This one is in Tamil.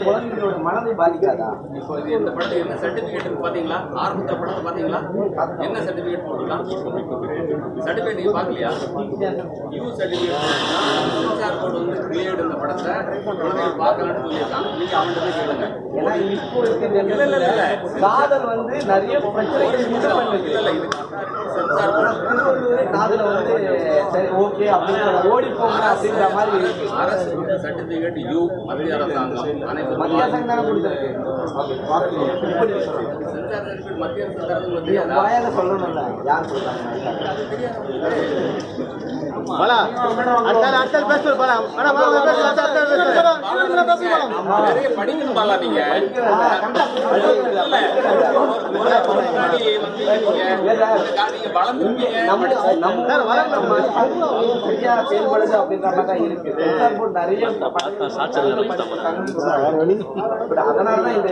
குழந்தைகளோட மனதை பாதிக்காதா? இப்போ இது இந்த படத்துக்கு என்ன சர்டிஃபிகேட் பார்த்தீங்களா? ஆரம்பத்த படத்தை பார்த்தீங்களா? என்ன சர்டிஃபிகேட் போட்டுருக்கான்? சர்டிஃபிகேட் நீங்கள் பார்க்கலையா? யூ சர்டிஃபிகேட் சென்சார் போர்டு வந்து கிளியர்டு இந்த படத்தை குழந்தைகள் பார்க்கலான்னு சொல்லியிருக்காங்க. நீங்கள் அவன்கிட்ட போய் கேளுங்க. ஏன்னா இப்போ இருக்க காதல் வந்து நிறைய பிரச்சனைகள் இல்லை இது சென்சார் போர்டு காதல வந்து சரி ஓகே அப்படின்னு ஓடி போங்க அப்படின்ற மாதிரி இருக்கு. அரசு சர்டிஃபிகேட் யூ மத்திய அரசாங்கம் அனைத்து மத்திய அரசாங்கம் தானே கொடுத்துருக்கு. சென்சார் சர்டிஃபிகேட் மத்திய அரசு தரது வாயால சொல்லணும்ல யார் கொடுத்தாங்க? நிறைய படிக்கணும் பாலா நீங்க செயல்படுது அப்படின்ற மாதிரி தான் இருக்கு. நிறைய அதனாலதான் இந்த